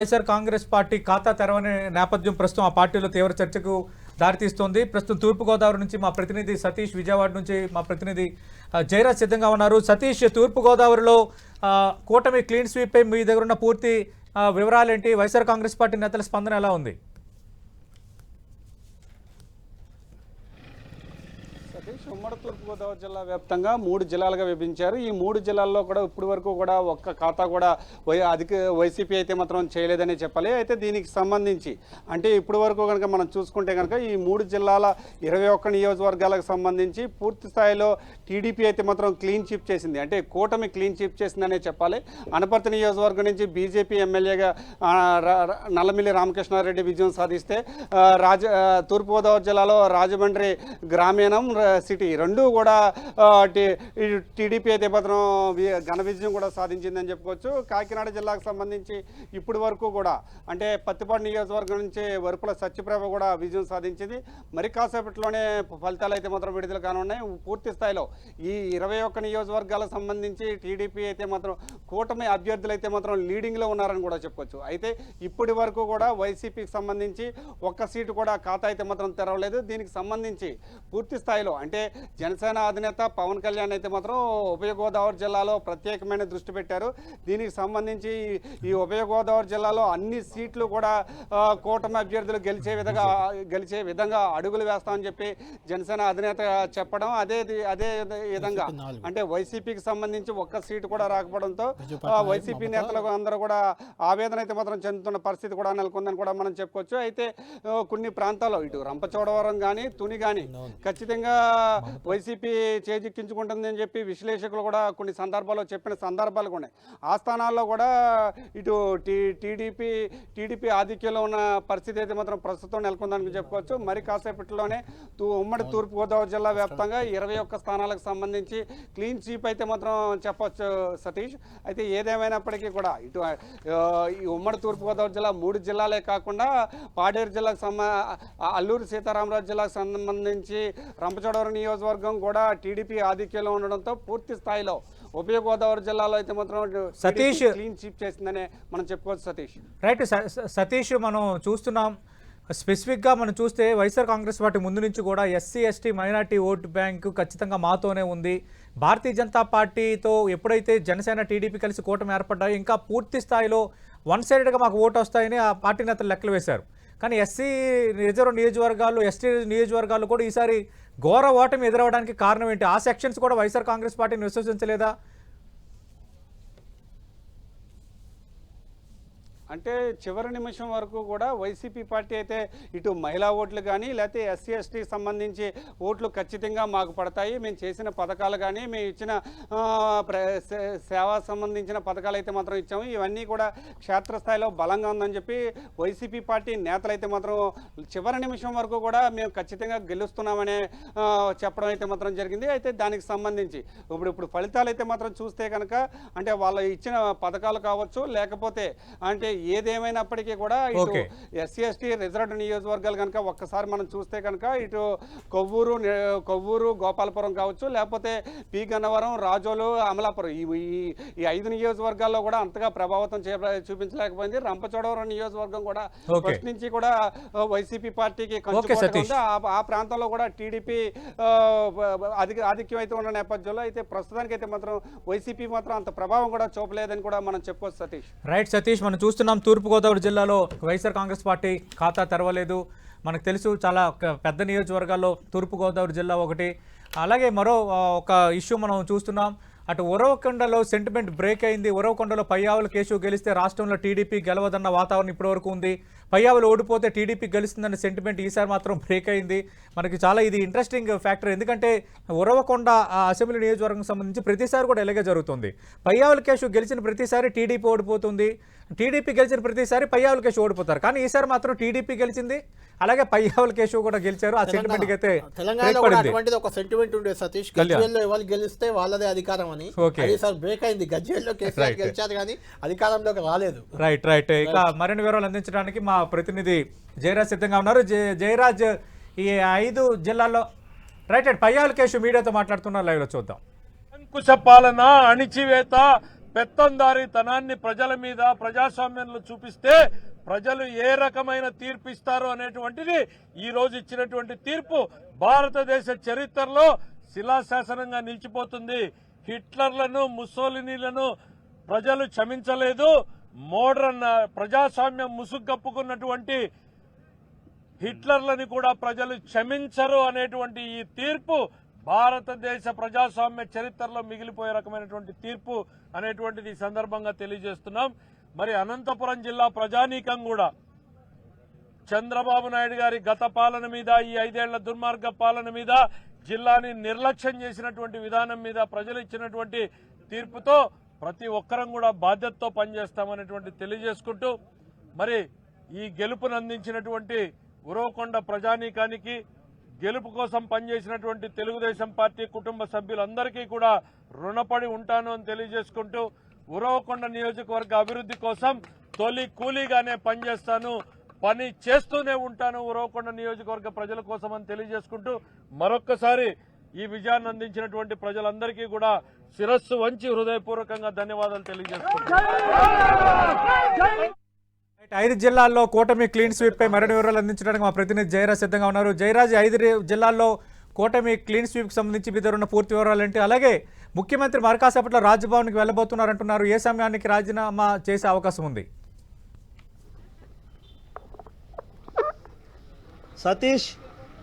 YSR Congress party ఖాతా తెరవని నేపథ్యం ప్రస్తుతం ఆ పార్టీలో తీవ్ర చర్చకు దారితీస్తోంది. ప్రస్తుతం తూర్పుగోదావరి నుంచి మా ప్రతినిధి సతీష్, విజయవాడ నుంచి మా ప్రతినిధి జయరాజ్ సిద్ధంగా ఉన్నారు. సతీష్, తూర్పుగోదావరిలో కూటమి క్లీన్ స్వీప్ పై మీ దగ్గర ఉన్న పూర్తి వివరాలేంటి? వైఎస్ఆర్ కాంగ్రెస్ పార్టీ నేతల స్పందన ఎలా ఉంది? ఉమ్మడి తూర్పుగోదావరి జిల్లా వ్యాప్తంగా 3 జిల్లాలుగా విభజించారు. ఈ 3 జిల్లాల్లో కూడా ఇప్పటి వరకు కూడా ఒక్క ఖాతా కూడా వైసీపీ అయితే మాత్రం చేయలేదని చెప్పాలి. అయితే దీనికి సంబంధించి అంటే ఇప్పటి వరకు కనుక మనం చూసుకుంటే కనుక ఈ 3 జిల్లాల 21 నియోజకవర్గాలకు సంబంధించి పూర్తి స్థాయిలో టీడీపీ అయితే మాత్రం క్లీన్ చీప్ చేసింది. అంటే కూటమి క్లీన్ చీప్ చేసిందనే చెప్పాలి. అనపర్తి నియోజకవర్గం నుంచి బీజేపీ ఎమ్మెల్యేగా నల్లమిల్లి రామకృష్ణారెడ్డి విజయం సాధిస్తే తూర్పుగోదావరి జిల్లాలో రాజమండ్రి గ్రామీణం సిటీ రెండు కూడా టీడీపీ అయితే మాత్రం ఘన విజయం కూడా సాధించిందని చెప్పుకోవచ్చు. కాకినాడ జిల్లాకు సంబంధించి ఇప్పటి వరకు కూడా అంటే పత్తిపాడు నియోజకవర్గం నుంచి వరుపుల సత్యప్రభ కూడా విజయం సాధించింది. మరి కాసేపట్లోనే ఫలితాలు అయితే మాత్రం విడుదల కానున్నాయి. పూర్తి స్థాయిలో ఈ 21 నియోజకవర్గాలకు సంబంధించి టీడీపీ అయితే మాత్రం కూటమి అభ్యర్థులు అయితే మాత్రం లీడింగ్లో ఉన్నారని కూడా చెప్పుకోవచ్చు. అయితే ఇప్పటి వరకు కూడా వైసీపీకి సంబంధించి ఒక్క సీటు కూడా ఖాతా అయితే మాత్రం తెరవలేదు. దీనికి సంబంధించి పూర్తి స్థాయిలో అంటే జనసేన అధినేత పవన్ కళ్యాణ్ అయితే మాత్రం ఉభయ గోదావరి జిల్లాలో ప్రత్యేకమైన దృష్టి పెట్టారు. దీనికి సంబంధించి ఈ ఉభయ గోదావరి జిల్లాలో అన్ని సీట్లు కూడా కూటమి అభ్యర్థులు గెలిచే విధంగా అడుగులు వేస్తామని చెప్పి జనసేన అధినేత చెప్పడం, అదే విధంగా అంటే వైసీపీకి సంబంధించి ఒక్క సీటు కూడా రాకపోవడంతో వైసీపీ నేతలు అందరూ కూడా ఆవేదన అయితే మాత్రం చెందుతున్న పరిస్థితి కూడా నెలకొందని కూడా మనం చెప్పుకోవచ్చు. అయితే కొన్ని ప్రాంతాల్లో ఇటు రంపచోడవరం కానీ తుని కానీ ఖచ్చితంగా వైసీపీ చేజిక్కించుకుంటుందని చెప్పి విశ్లేషకులు కూడా కొన్ని సందర్భాల్లో చెప్పిన సందర్భాలు ఉన్నాయి. ఆ స్థానాల్లో కూడా ఇటు టీడీపీ ఆధిక్యంలో ఉన్న పరిస్థితి అయితే మాత్రం ప్రస్తుతం నెలకొందని చెప్పుకోవచ్చు. మరి కాసేపట్లోనే ఉమ్మడి తూర్పుగోదావరి జిల్లా వ్యాప్తంగా 21 స్థానాలకు సంబంధించి క్లీన్ స్వీప్ అయితే మాత్రం చెప్పొచ్చు సతీష్. అయితే ఏదేమైనప్పటికీ కూడా ఇటు ఈ ఉమ్మడి తూర్పుగోదావరి జిల్లా 3 జిల్లాలే కాకుండా పాడేరు జిల్లాకు అల్లూరు సీతారామరాజు జిల్లాకు సంబంధించి రంపచోడవరం నియోజకవర్గం కూడా టీడీపీ ఆధిక్యంలో ఉండడంతో పూర్తి స్థాయిలో ఉభయ గోదావరి జిల్లాలో అయితే మాత్రం సతీష్ క్లీన్ చీప్ చేసిందనే మనం చెప్పుకోవచ్చు సతీష్. రైట్ సతీష్, మనం చూస్తున్నాం స్పెసిఫిక్గా మనం చూస్తే వైఎస్ఆర్ కాంగ్రెస్ పార్టీ ముందు నుంచి కూడా SC ST minority vote bank ఖచ్చితంగా మాతోనే ఉంది. భారతీయ జనతా పార్టీతో ఎప్పుడైతే జనసేన టీడీపీ కలిసి కూటమి ఏర్పడ్డాయో ఇంకా పూర్తి స్థాయిలో వన్ సైడెడ్గా మాకు ఓటు వస్తాయని ఆ పార్టీ నేతలు లెక్కలు వేశారు. కానీ ఎస్సీ రిజర్వ్ నియోజకవర్గాలు, ఎస్టీ నియోజకవర్గాలు కూడా ఈసారి ఘోర ఓటమి ఎదురవడానికి కారణం ఏంటి? ఆ సెక్షన్స్ కూడా వైఎస్ఆర్ కాంగ్రెస్ పార్టీని విశ్వసించలేదా? అంటే చివరి నిమిషం వరకు కూడా వైసీపీ పార్టీ అయితే ఇటు మహిళా ఓట్లు కానీ లేకపోతే ఎస్సీ ఎస్టీకి సంబంధించి ఓట్లు ఖచ్చితంగా మాకు పడతాయి, మేము చేసిన పథకాలు కానీ మేము ఇచ్చిన సేవా సంబంధించిన పథకాలు అయితే మాత్రం ఇచ్చాము, ఇవన్నీ కూడా క్షేత్రస్థాయిలో బలంగా ఉందని చెప్పి వైసీపీ పార్టీ నేతలు అయితే మాత్రం చివరి నిమిషం వరకు కూడా మేము ఖచ్చితంగా గెలుస్తున్నామనే చెప్పడం అయితే మాత్రం జరిగింది. అయితే దానికి సంబంధించి ఇప్పుడు ఫలితాలు అయితే మాత్రం చూస్తే కనుక అంటే వాళ్ళు ఇచ్చిన పథకాలు కావచ్చు లేకపోతే అంటే ఏదేమైనప్పటికీ కూడా ఇటు ఎస్సీ ఎస్టీ రిజర్వ్డ్ నియోజకవర్గాలు కనుక ఒక్కసారి మనం చూస్తే కనుక ఇటు కొవ్వూరు గోపాలపురం కావచ్చు లేకపోతే పి గన్నవరం, రాజోలు, అమలాపురం ఈ 5 నియోజకవర్గాల్లో కూడా అంతగా ప్రభావితం చూపించలేకపోయింది. రంపచోడవరం నియోజకవర్గం కూడా ఫస్ట్ నుంచి కూడా వైసీపీ పార్టీకి ఉంది. ఆ ప్రాంతంలో కూడా టీడీపీ ఆధిక్యం అయితే ఉన్న నేపథ్యంలో అయితే ప్రస్తుతానికి అయితే మాత్రం వైసీపీ మాత్రం అంత ప్రభావం కూడా చూపలేదని కూడా మనం చెప్పుకోవచ్చు సతీష్. రైట్ సతీష్, మనం చూస్తున్నాం తూర్పుగోదావరి జిల్లాలో వైఎస్ఆర్ కాంగ్రెస్ పార్టీ ఖాతా తెరవలేదు. మనకు తెలుసు చాలా పెద్ద నియోజకవర్గాల్లో తూర్పుగోదావరి జిల్లా ఒకటి. అలాగే మరో ఒక ఇష్యూ మనం చూస్తున్నాం. అటు ఉరవకొండలో సెంటిమెంట్ బ్రేక్ అయింది. ఉరవకొండలో పయ్యావుల కేశవ్ గెలిస్తే రాష్ట్రంలో టీడీపీ గెలవదన్న వాతావరణం ఇప్పటివరకు ఉంది. పయ్యావులు ఓడిపోతే టీడీపీ గెలుస్తుందన్న సెంటిమెంట్ ఈసారి మాత్రం బ్రేక్ అయింది. మనకి చాలా ఇది ఇంట్రెస్టింగ్ ఫ్యాక్టర్. ఎందుకంటే ఉరవకొండ అసెంబ్లీ నియోజకవర్గం సంబంధించి ప్రతిసారి కూడా ఇలాగే జరుగుతుంది. పయ్యావుల కేశవ్ గెలిచిన ప్రతిసారి టీడీపీ ఓడిపోతుంది, టీడీపీ గెలిచిన ప్రతిసారి పయ్యావుల కేశవ్ ఓడిపోతారు. కానీ ఈసారి మాత్రం టీడీపీ గెలిచింది, అలాగే పయ్యావుల కేశవ్ కూడా గెలిచారు. ఆ సెంటిమెంట్ అయితే తెలంగాణలో ఒక సెంటిమెంట్ ఉండే సతీష్, గజ్వేల్లో ఎవరు గెలిస్తే వాళ్ళదే అధికారం అని. ఈసారి బ్రేక్ అయింది. గజ్వేల్లో కేసీఆర్ గెలిచారు కానీ అధికారంలోకి రాలేదు. రైట్ ఇక మరిన్ని వివరాలు అందించడానికి మా ప్రతినిధి జయరాజ్ సిద్ధంగా ఉన్నారు. జయరాజ్, ఈ 5 జిల్లాల్లో పయ్యావుల కేశవ్ మీడియాతో మాట్లాడుతున్నారు, లైవ్ లో చూద్దాం. అంకుశ పాలన, అణిచివేత, పెత్తందారీతనాన్ని ప్రజల మీద ప్రజాస్వామ్యంలో చూపిస్తే ప్రజలు ఏ రకమైన తీర్పు ఇస్తారు అనేటువంటిది ఈ రోజు ఇచ్చినటువంటి తీర్పు భారతదేశ చరిత్రలో శిలాశాసనంగా నిలిచిపోతుంది. హిట్లర్లను ముస్సోలినీలను ప్రజలు క్షమించలేదు. మోడర్న్ ప్రజాస్వామ్యం ముసుగప్పుకున్నటువంటి హిట్లర్లని కూడా ప్రజలు క్షమించరు అనేటువంటి ఈ తీర్పు భారతదేశ ప్రజాస్వామ్య చరిత్రలో మిగిలిపోయే రకమైనటువంటి తీర్పు అనేటువంటిది ఈ సందర్భంగా తెలియజేస్తున్నాం. మరి అనంతపురం జిల్లా ప్రజానీకం కూడా చంద్రబాబు నాయుడు గారి గత పాలన మీద, ఈ 5 ఏళ్ల దుర్మార్గ పాలన మీద, జిల్లాని నిర్లక్ష్యం చేసినటువంటి విధానం మీద ప్రజలు ఇచ్చినటువంటి తీర్పుతో ప్రతి ఒక్కరం కూడా బాధ్యతతో పనిచేస్తామనేటువంటి తెలియజేసుకుంటూ మరి ఈ గెలుపును అందించినటువంటి ఉరవకొండ ప్రజానీకానికి, గెలుపు కోసం పనిచేసినటువంటి తెలుగుదేశం పార్టీ కుటుంబ సభ్యులందరికీ కూడా రుణపడి ఉంటాను అని తెలియజేసుకుంటూ ఉరవకొండ నియోజకవర్గ అభివృద్ధి కోసం తొలి కూలీగానే పనిచేస్తాను, పని చేస్తూనే ఉంటాను ఉరవకొండ నియోజకవర్గ ప్రజల కోసం అని తెలియజేసుకుంటూ మరొక్కసారి ఈ విజయాన్ని అందించినటువంటి ప్రజలందరికీ కూడా శిరస్సు వంచి హృదయపూర్వకంగా ధన్యవాదాలు తెలియజేసుకుంటున్నాను. 5 జిల్లాల్లో కూటమి క్లీన్ స్వీప్ పై మరిన్ని వివరాలు అందించడానికి మా ప్రతినిధి జయరాజ్ సిద్ధంగా ఉన్నారు. జయరాజ్, 5 జిల్లాల్లో కూటమి క్లీన్ స్వీప్ సంబంధించి మీ దగ్గర ఉన్న పూర్తి వివరాలు ఏంటి? అలాగే ముఖ్యమంత్రి మరి కాసేపట్లో రాజ్భవన్కి వెళ్ళబోతున్నారంటున్నారు. ఏ సమయానికి రాజీనామా చేసే అవకాశం ఉంది? సతీష్,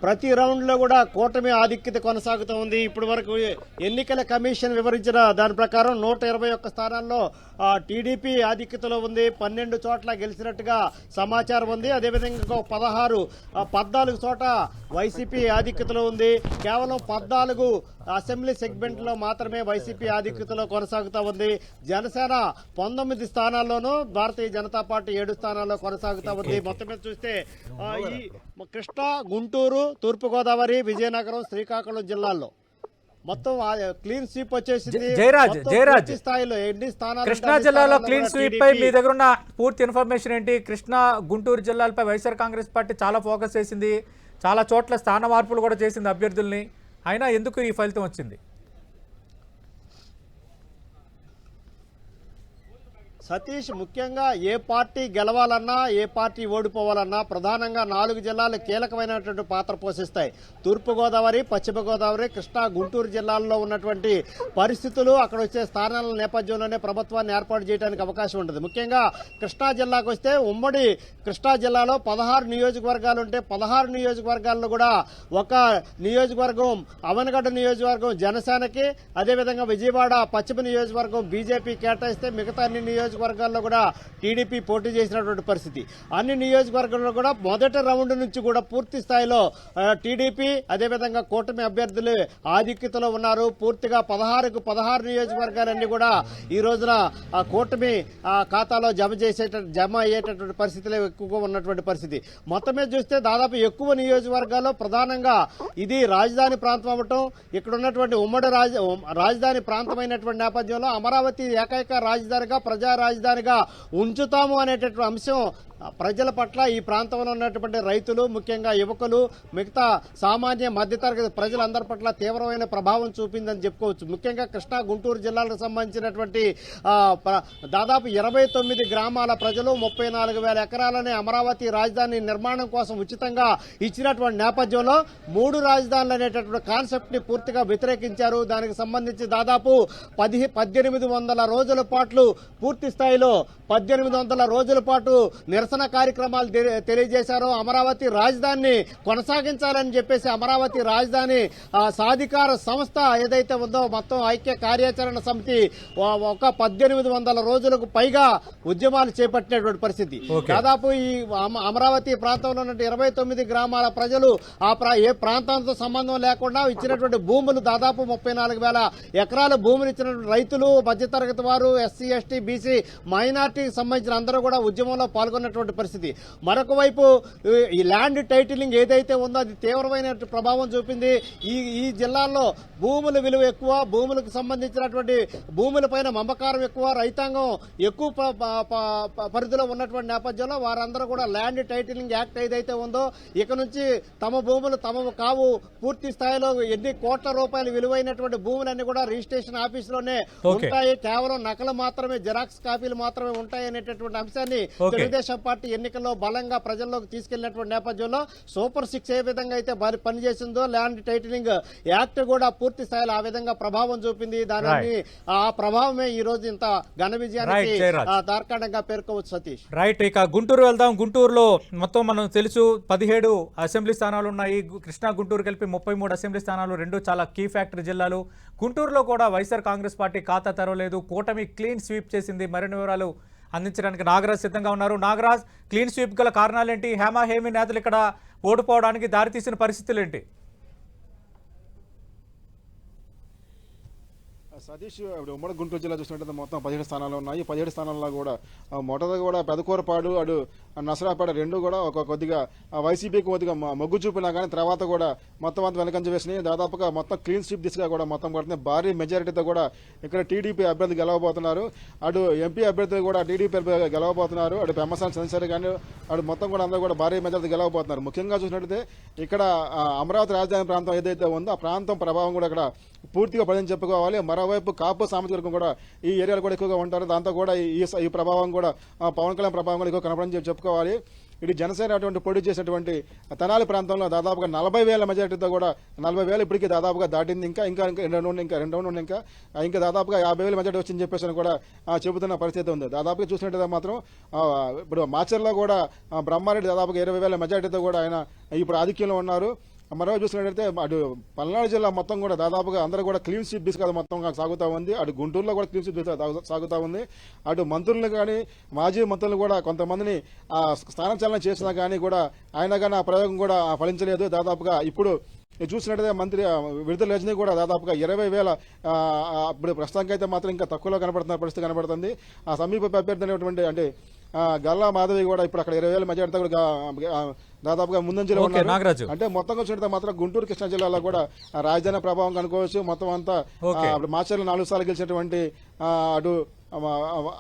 ప్రతి రౌండ్లో కూడా కూటమి ఆధిక్యత కొనసాగుతూ ఉంది. ఇప్పటి వరకు ఎన్నికల కమిషన్ వివరించిన దాని ప్రకారం 121 స్థానాల్లో టీడీపీ ఆధిక్యతలో ఉంది. 12 చోట్ల గెలిచినట్టుగా సమాచారం ఉంది. అదేవిధంగా 14 చోట వైసీపీ ఆధిక్యతలో ఉంది. కేవలం 14 అసెంబ్లీ సెగ్మెంట్లో మాత్రమే వైసీపీ ఆధిక్యతలో కొనసాగుతూ ఉంది. జనసేన 19 స్థానాల్లోనూ, భారతీయ జనతా పార్టీ 7 స్థానాల్లో కొనసాగుతూ ఉంది. మొత్తం మీద చూస్తే ఈ కృష్ణా, గుంటూరు, తూర్పుగోదావరి, విజయనగరం, శ్రీకాకుళం జిల్లాల్లో మొత్తం క్లీన్ స్వీప్ వచ్చేసింది. జయరాజ్, స్థాయిలో ఎన్ని స్థానాలు? కృష్ణా జిల్లాలో క్లీన్ స్వీప్ పై మీ దగ్గర ఉన్న పూర్తి ఇన్ఫర్మేషన్ ఏంటి? కృష్ణా, గుంటూరు జిల్లాలపై వైఎస్ఆర్ కాంగ్రెస్ పార్టీ చాలా ఫోకస్ చేసింది, చాలా చోట్ల స్థాన మార్పులు కూడా చేసింది అభ్యర్థుల్ని. అయినా ఎందుకు ఈ ఫలితం వచ్చింది? సతీష్, ముఖ్యంగా ఏ పార్టీ గెలవాలన్నా, ఏ పార్టీ ఓడిపోవాలన్నా ప్రధానంగా 4 జిల్లాలు కీలకమైనటువంటి పాత్ర పోషిస్తాయి. తూర్పుగోదావరి, పశ్చిమ గోదావరి, కృష్ణా, గుంటూరు జిల్లాల్లో ఉన్నటువంటి పరిస్థితులు, అక్కడ వచ్చే స్థానాల నేపథ్యంలోనే ప్రభుత్వాన్ని ఏర్పాటు చేయడానికి అవకాశం ఉంటుంది. ముఖ్యంగా కృష్ణా జిల్లాకు వస్తే ఉమ్మడి కృష్ణా జిల్లాలో 16 నియోజకవర్గాలు ఉంటే 16 నియోజకవర్గాల్లో కూడా ఒక నియోజకవర్గం, అవనగడ్డ నియోజకవర్గం జనసేనకి, అదేవిధంగా విజయవాడ పశ్చిమ నియోజకవర్గం బీజేపీ కేటాయిస్తే మిగతా అన్ని నియోజకవర్గాల్లో కూడా టీడీపీ పోటీ చేసినటువంటి పరిస్థితి. అన్ని నియోజకవర్గాల్లో కూడా మొదటి రౌండ్ నుంచి కూడా పూర్తి స్థాయిలో టీడీపీ, అదేవిధంగా కూటమి అభ్యర్థులు ఆధిక్యతలో ఉన్నారు. పూర్తిగా 16 నియోజకవర్గాలన్నీ కూడా ఈ రోజున కూటమి ఖాతాలో జమ అయ్యేటటువంటి పరిస్థితులే ఎక్కువగా ఉన్నటువంటి పరిస్థితి. మొత్తం మీద చూస్తే దాదాపు ఎక్కువ నియోజకవర్గాల్లో ప్రధానంగా ఇది రాజధాని ప్రాంతం అవ్వటం, ఇక్కడ ఉన్నటువంటి ఉమ్మడి రాజధాని ప్రాంతమైనటువంటి నేపథ్యంలో అమరావతి ఏకైక రాజధానిగా, ప్రజా రాజధానిగా ఉంచుతాము అనేటటువంటి అంశం ప్రజల పట్ల, ఈ ప్రాంతంలో ఉన్నటువంటి రైతులు, ముఖ్యంగా యువకులు, మిగతా సామాన్య మధ్యతరగతి ప్రజలందరి పట్ల తీవ్రమైన ప్రభావం చూపిందని చెప్పుకోవచ్చు. ముఖ్యంగా కృష్ణా, గుంటూరు జిల్లాలకు సంబంధించినటువంటి దాదాపు 29 గ్రామాల ప్రజలు 34,000 ఎకరాలని అమరావతి రాజధాని నిర్మాణం కోసం ఉచితంగా ఇచ్చినటువంటి నేపథ్యంలో 3 రాజధానులు అనేటటువంటి కాన్సెప్ట్ ని పూర్తిగా వ్యతిరేకించారు. దానికి సంబంధించి దాదాపు 1800 రోజుల పాటు పూర్తి స్థాయిలో 1800 రోజుల పాటు నిరసన కార్యక్రమాలు తెలియజేశారు. అమరావతి రాజధానిని కొనసాగించాలని చెప్పేసి అమరావతి రాజధాని సాధికార సంస్థ ఏదైతే ఉందో మొత్తం ఐక్య కార్యాచరణ సమితి ఒక 1800 రోజులకు పైగా ఉద్యమాలు చేపట్టినటువంటి పరిస్థితి. దాదాపు ఈ అమరావతి ప్రాంతంలో ఉన్న 29 గ్రామాల ప్రజలు ఏ ప్రాంతంతో సంబంధం లేకుండా ఇచ్చినటువంటి భూములు దాదాపు 34,000 ఎకరాల భూములు ఇచ్చినటువంటి రైతులు, మధ్యతరగతి వారు, ఎస్సీ, ఎస్టీ, బీసీ, మైనార్టీకి సంబంధించిన అందరూ కూడా ఉద్యమంలో పాల్గొన్నటువంటి ఉన్నటువంటి పరిస్థితి. మరొక వైపు ఈ ల్యాండ్ టైటిలింగ్ ఏదైతే ఉందో అది తీవ్రమైన ప్రభావం చూపింది. ఈ జిల్లాల్లో భూముల విలువ ఎక్కువ, భూములకు సంబంధించినటువంటి భూములపైన మమకారం ఎక్కువ, రైతాంగం ఎక్కువ పరిధిలో ఉన్నటువంటి నేపథ్యంలో వారందరూ కూడా ల్యాండ్ టైటిలింగ్ యాక్ట్ ఏదైతే ఉందో ఇక నుంచి తమ భూములు తమకు కావు, పూర్తి స్థాయిలో ఎన్ని కోట్ల రూపాయలు విలువైనటువంటి భూములన్నీ కూడా రిజిస్ట్రేషన్ ఆఫీసులోనే ఉంటాయి, కేవలం నకలు మాత్రమే, జిరాక్స్ కాపీలు మాత్రమే ఉంటాయి అనేటటువంటి అంశాన్ని తెలుగుదేశం పార్టీ ఎన్నికల్లో బలంగా ప్రజల్లోకి తీసుకెళ్లినటువంటి నేపథ్యంలో సూపర్ 6 ఏ విధంగా అయితే పనిచేసిందో ల్యాండ్ టైటిలింగ్ యాక్ట్ కూడా పూర్తి స్థాయిలో ఆ విధంగా ప్రభావం చూపింది. దాని ఆ ప్రభావమే ఈ రోజు ఇంత ఘన విజయానికి తార్కాణంగా పేర్కోవచ్చు. సతీష్ రైట్, ఇక గుంటూరు వెళ్దాం. గుంటూరులో మొత్తం మనం తెలుసు 17 అసెంబ్లీ స్థానాలు ఉన్నాయి. కృష్ణా గుంటూరు కలిపి 33 అసెంబ్లీ స్థానాలు, రెండు చాలా కీ ఫ్యాక్టరీ జిల్లాలు. గుంటూరులో కూడా వైఎస్ఆర్ కాంగ్రెస్ పార్టీ ఖాతా తెరవలేదు, కూటమి క్లీన్ స్వీప్ చేసింది. మరిన్ని వివరాలు అందించడానికి నాగరాజ్ సిద్ధంగా ఉన్నారు. నాగరాజ్, క్లీన్ స్వీప్ గల కారణాలేంటి? హేమా హేమి నేతలు ఇక్కడ ఓడిపోవడానికి దారితీసిన పరిస్థితులు ఏంటి? సతీష్, ఇప్పుడు ఉమ్మడి గుంటూరు జిల్లా చూసినట్టయితే మొత్తం 17 స్థానాలు ఉన్నాయి. 17 స్థానాల్లో కూడా మొదట కూడా పెదకూరపాడు అటు నసరాపేట రెండు కూడా కొద్దిగా వైసీపీకి కొద్దిగా మొగ్గు చూపినా కానీ తర్వాత కూడా మొత్తం అంతా వెనకంజ వేసినాయి. దాదాపుగా మొత్తం క్లీన్ స్వీప్ దిశగా కూడా మొత్తం పడుతుంది. భారీ మెజారిటీతో కూడా ఇక్కడ టీడీపీ అభ్యర్థి గెలవబోతున్నారు. అటు ఎంపీ అభ్యర్థి కూడా టీడీపీ అభ్యర్థి గెలవబోతున్నారు. అటు పెమ్మసాని చంద్రశేఖర్ కానీ అటు మొత్తం కూడా అందరూ కూడా భారీ మెజారిటీ గెలవబోతున్నారు. ముఖ్యంగా చూసినట్టయితే ఇక్కడ అమరావతి రాజధాని ప్రాంతం ఏదైతే ఉందో ఆ ప్రాంతం ప్రభావం కూడా ఇక్కడ పూర్తిగా పడిందని చెప్పుకోవాలి. మరోవైపు కాపు సామాజిక వర్గం కూడా ఈ ఏరియాలో కూడా ఎక్కువగా ఉంటారు. దాంతో కూడా ఈ ప్రభావం కూడా పవన్ కళ్యాణ్ ప్రభావం కూడా ఎక్కువ కనపడని చెప్పుకోవాలి. ఇటు జనసేన అటువంటి పోటీ చేసినటువంటి తెనాలి ప్రాంతంలో దాదాపుగా 40,000 మెజారిటీతో కూడా 40,000 ఇప్పటికీ దాదాపుగా దాటింది. ఇంకా రెండు రౌండ్లు ఇంకా దాదాపుగా 50,000 మెజారిటీ వచ్చిందని చెప్పేసి కూడా చెబుతున్న పరిస్థితి ఉంది. దాదాపుగా చూసినట్టయితే మాత్రం ఇప్పుడు మాచర్లో కూడా బ్రహ్మారెడ్డి దాదాపుగా 20,000 మెజారిటీతో కూడా ఆయన ఇప్పుడు ఆధిక్యంలో ఉన్నారు. మరోవైపు చూసినట్టయితే అటు పల్నాడు జిల్లా మొత్తం కూడా దాదాపుగా అందరూ కూడా క్లీన్ స్వీప్ దిశగా మొత్తం సాగుతూ ఉంది. అటు గుంటూరులో కూడా క్లీన్ స్వీప్ సాగుతూ ఉంది. అటు మంత్రులను కానీ మాజీ మంత్రులు కూడా కొంతమందిని స్థానచలనం చేసినా కానీ కూడా అయినా కానీ ఆ ప్రయోగం కూడా ఫలించలేదు. దాదాపుగా ఇప్పుడు చూసినట్టయితే మంత్రి విడుదల రజనీ కూడా దాదాపుగా 20,000 ఇప్పుడు ప్రస్తుతానికి అయితే మాత్రం ఇంకా తక్కువలో కనబడుతున్న పరిస్థితి కనబడుతుంది. ఆ సమీప అభ్యర్థి అనేటువంటి అంటే గల్లా మాధవి కూడా ఇప్పుడు అక్కడ 20,000 మెజారిటీతో కూడా దాదాపుగా ముందంజలో ఉన్నారు. అంటే మొత్తంగా చూస్తే మాత్రం గుంటూరు కృష్ణా జిల్లాలో కూడా రాజధాని ప్రభావం కనుకోవచ్చు. మొత్తం అంతా మాచర్లు 4 సార్లు గెలిచినటువంటి అటు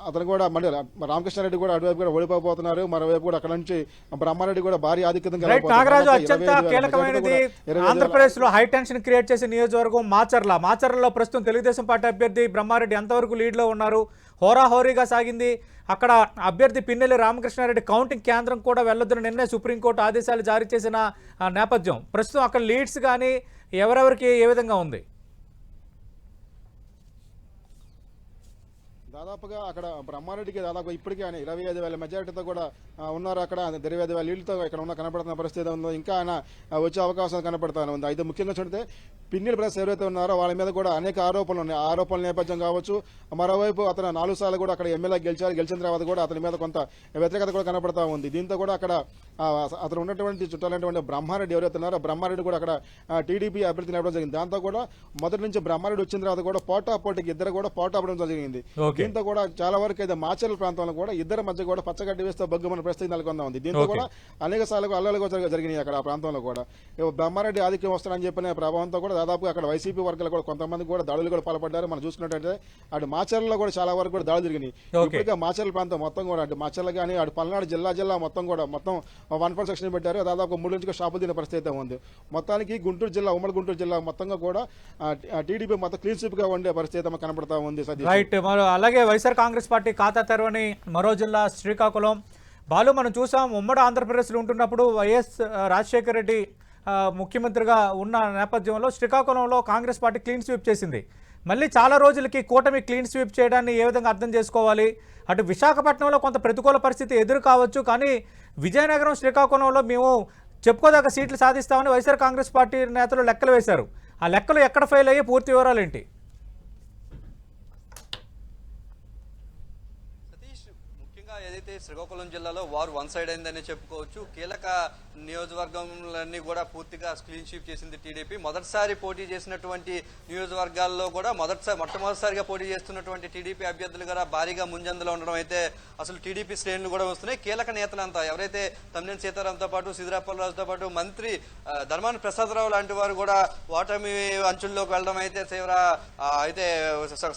అతను కూడా మళ్ళీ రామకృష్ణారెడ్డి కూడా అటువైపు కూడా ఓడిపోతున్నారు. మరోవైపు కూడా అక్కడ నుంచి బ్రహ్మారెడ్డి కూడా భారీ ఆధిక్యత. నాగరాజు, అత్యంత కీలకమైనది ఆంధ్రప్రదేశ్ లో హై టెన్షన్ క్రియేట్ చేసే నియోజకవర్గం మాచర్లలో ప్రస్తుతం తెలుగుదేశం పార్టీ అభ్యర్థి బ్రహ్మారెడ్డి ఎంతవరకు లీడ్ లో ఉన్నారు? హోరాహోరీగా సాగింది. అక్కడ అభ్యర్థి పిన్నెల్లి రామకృష్ణారెడ్డి కౌంటింగ్ కేంద్రం కూడా వెళ్లొద్దని నిన్నే సుప్రీంకోర్టు ఆదేశాలు జారీ చేసిన నేపథ్యం ప్రస్తుతం అక్కడ లీడ్స్ కానీ ఎవరెవరికి ఏ విధంగా ఉంది? దాదాపుగా అక్కడ బ్రహ్మారెడ్డికి దాదాపు ఇప్పటికీ ఆయన 25,000 మెజారిటీతో కూడా ఉన్నారు. అక్కడ 25,000 లీడ్తో ఇక్కడ ఉన్న కనపడుతున్న పరిస్థితి ఉందో ఇంకా ఆయన వచ్చే అవకాశం కనపడతా ఉంది. అయితే ముఖ్యంగా చూస్తే పిన్నెల ప్రదేశ్ ఎవరైతే ఉన్నారో వాళ్ళ మీద కూడా అనేక ఆరోపణలు ఉన్నాయి. ఆరోపణల నేపథ్యం కావచ్చు. మరోవైపు అతను 4 సార్లు కూడా అక్కడ ఎమ్మెల్యే గెలిచిన తర్వాత కూడా అతని మీద కొంత వ్యతిరేకత కూడా కనపడతా ఉంది. దీంతో కూడా అక్కడ అతను ఉన్నటువంటి చుట్టాలైనటువంటి బ్రహ్మారెడ్డి ఎవరైతే ఉన్నారో బ్రహ్మారెడ్డి కూడా అక్కడ టీడీపీ అభ్యర్థి నిలవడం జరిగింది. దాంతో కూడా మొదటి నుంచి బ్రహ్మారెడ్డి వచ్చిన తర్వాత కూడా పోటాపోటీకి ఇద్దరు కూడా పోటాపడం జరిగింది. దీంతో కూడా చాలా వరకు అయితే మాచర్ల ప్రాంతంలో కూడా ఇద్దరి మధ్య కూడా పచ్చగడ్డి వేస్తే బగ్గుమని పరిస్థితి నెలకొందా ఉంది. దీంతో కూడా అనేక సార్లు అల్లలు జరిగినాయి అక్కడ ఆ ప్రాంతంలో కూడా. బ్రహ్మారెడ్డి ఆధిక్యం వస్తాడని చెప్పిన ప్రభావంతో కూడా దాదాపుగా అక్కడ వైసీపీ వర్గాలు కూడా కొంతమంది కూడా దాడులు కూడా పాల్పడ్డారు. మనం చూసుకున్నట్టయితే అటు మాచర్లలో కూడా చాలా వరకు కూడా దాడులు జరిగినాయి. ఇప్పటికే మాచర్ల ప్రాంతం మొత్తం కూడా అటు మాచర్ల కానీ అటు పల్నాడు జిల్లా మొత్తం కూడా మొత్తం 1 సెక్షన్ పెట్టారు. దాదాపు 3 నుంచి షాపులు తినే పరిస్థితి ఉంది. మొత్తానికి గుంటూరు జిల్లా ఉమ్మడి గుంటూరు జిల్లా మొత్తంగా కూడా టీడీపీ మొత్తం క్లీన్ స్వీప్ గా ఉండే పరిస్థితి కనబడతా ఉంది. అలాగే వైఎస్ఆర్ కాంగ్రెస్ పార్టీ ఖాతా తెరవని మరో జిల్లా శ్రీకాకుళం. బాలు, మనం చూసాం ఉమ్మడి ఆంధ్రప్రదేశ్లో ఉంటున్నప్పుడు వైఎస్ రాజశేఖర రెడ్డి ముఖ్యమంత్రిగా ఉన్న నేపథ్యంలో శ్రీకాకుళంలో కాంగ్రెస్ పార్టీ క్లీన్ స్వీప్ చేసింది. మళ్ళీ చాలా రోజులకి కూటమి క్లీన్ స్వీప్ చేయడాన్ని ఏ విధంగా అర్థం చేసుకోవాలి? అటు విశాఖపట్నంలో కొంత ప్రతికూల పరిస్థితి ఎదురు కావచ్చు, కానీ విజయనగరం శ్రీకాకుళంలో మేము చెప్పుకోదగ్గ సీట్లు సాధిస్తామని వైఎస్ఆర్ కాంగ్రెస్ పార్టీ నేతలు లెక్కలు వేశారు. ఆ లెక్కలు ఎక్కడ ఫెయిల్ అయ్యే పూర్తి వివరాలు ఏంటి? ఏదైతే శ్రీకాకుళం జిల్లాలో వారు వన్ సైడ్ అయిందని చెప్పుకోవచ్చు. కీలక నియోజకవర్గంలన్నీ కూడా పూర్తిగా క్లీన్ స్వీప్ చేసింది టీడీపీ. మొదటిసారి పోటీ చేసినటువంటి నియోజకవర్గాల్లో కూడా మొట్టమొదటిసారిగా పోటీ చేస్తున్నటువంటి టీడీపీ అభ్యర్థులు కూడా భారీగా ముంజందులో ఉండడం అయితే అసలు టీడీపీ శ్రేణులు కూడా వస్తున్నాయి. కీలక నేతలంతా ఎవరైతే తమ్మినేని సీతారాంతో పాటు సీదిరాపల్లిరాజుతో పాటు మంత్రి ధర్మాన ప్రసాదరావు లాంటి వారు కూడా ఓటమి అంచుల్లోకి వెళ్ళడం అయితే తీవ్ర అయితే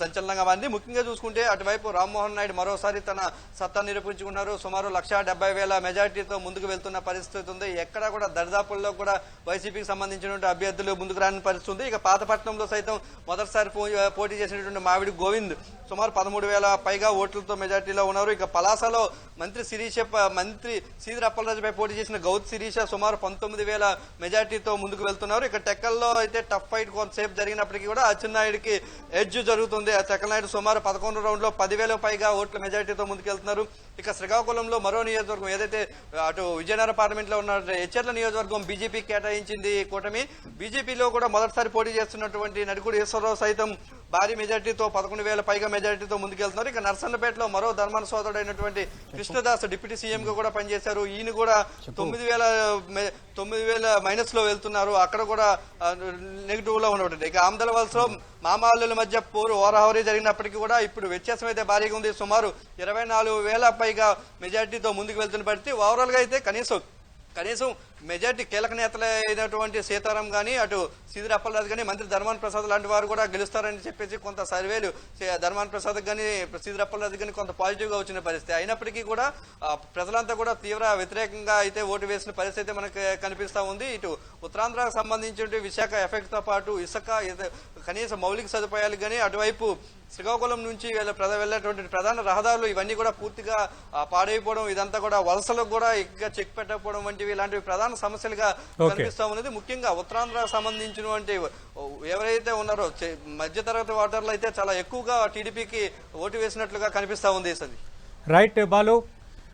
సంచలనంగా మారింది. ముఖ్యంగా చూసుకుంటే అటువైపు రామ్మోహన్ నాయుడు మరోసారి తన సత్తా నిరూపించుకున్నారు. సుమారు 1,70,000 మెజార్టీతో ముందుకు వెళ్తున్న పరిస్థితి ఉంది. ఎక్కడా కూడా దరిదాపుల్లో కూడా వైసీపీకి సంబంధించినటువంటి అభ్యర్థులు ముందుకు రాని పరిస్థితి ఉంది. ఇక పాతపట్నంలో సైతం మొదటిసారి పోటీ చేసినటువంటి మావిడి గోవింద్ సుమారు 13,000 పైగా ఓట్లతో మెజార్టీలో ఉన్నారు. ఇక పలాసలో మంత్రి సీదిరి అప్పలరాజుపై పోటీ చేసిన గౌత్ శిరీష సుమారు 19,000 మెజార్టీతో ముందుకు వెళ్తున్నారు. ఇక టెక్కల్లో అయితే టఫ్ ఫైట్ కొంతసేపు జరిగినప్పటికీ కూడా అచ్చెన్నాయుడికి ఎడ్జ్ జరుగుతుంది. అచ్చెన్నాయుడు సుమారు 11 రౌండ్లో 10,000 పైగా ఓట్ల మెజార్టీతో ముందుకెళ్తున్నారు. ఇక శ్రీకాకుళంలో మరో నియోజకవర్గం ఏదైతే అటు విజయనగరం పార్లమెంట్ లో ఉన్న ఎచ్చెర్ల నియోజకవర్గం బీజేపీ కేటాయించింది కూటమి. బీజేపీలో కూడా మొదటిసారి పోటీ చేస్తున్నటువంటి నడికుడి ఈశ్వరరావు సైతం భారీ మెజార్టీతో 11,000 పైగా మెజార్టీతో ముందుకెళ్తున్నారు. ఇక నర్సన్నపేటలో మరో ధర్మాన సోదరుడైనటువంటి కృష్ణదాస్ డిప్యూటీ సీఎం గా కూడా పనిచేశారు. ఈయన కూడా 9,000 మైనస్ లో వెళ్తున్నారు. అక్కడ కూడా నెగిటివ్ లో ఉన్నటువంటి. ఇక ఆమదల వలసలో మామాళ్ళ మధ్య పోరు ఓరహోరీ జరిగినప్పటికీ కూడా ఇప్పుడు వ్యత్యాసం అయితే భారీగా ఉంది. సుమారు 24,000 పైగా మెజార్టీతో ముందుకు వెళ్తున్న పరిస్థితి. ఓవరాల్ గా అయితే కనీసం మెజార్టీ కీలక నేతలు అయినటువంటి సీతారాం కానీ అటు సీదిరి అప్పలరాజు కానీ మంత్రి ధర్మాన ప్రసాద్ లాంటి వారు కూడా గెలుస్తారని చెప్పేసి కొంత సర్వేలు ధర్మాన ప్రసాద్ కానీ సీదిరి అప్పలరాజు కానీ కొంత పాజిటివ్ గా వచ్చిన పరిస్థితి. అయినప్పటికీ కూడా ప్రజలంతా కూడా తీవ్ర వ్యతిరేకంగా అయితే ఓటు వేసిన పరిస్థితి మనకు కనిపిస్తా ఉంది. ఇటు ఉత్తరాంధ్రకు సంబంధించిన విశాఖ ఎఫెక్ట్ తో పాటు ఇసుక కనీస మౌలిక సదుపాయాలు కానీ అటువైపు శ్రీకాకుళం నుంచి వెళ్ళేటువంటి ప్రధాన రహదారులు ఇవన్నీ కూడా పూర్తిగా పాడైపోవడం, ఇదంతా కూడా వలసలకు కూడా ఎక్కువగా చెక్ పెట్టకపోవడం వంటివి ఇలాంటివి ప్రధాన సమస్యలుగా కనిపిస్తా ఉన్నది. ముఖ్యంగా ఉత్తరాంధ్రకు సంబంధించినటువంటి ఎవరైతే ఉన్నారో మధ్యతరగతి ఓటర్లు అయితే చాలా ఎక్కువగా టీడీపీకి ఓటు వేసినట్లుగా కనిపిస్తా ఉంది. రైట్ బాలు.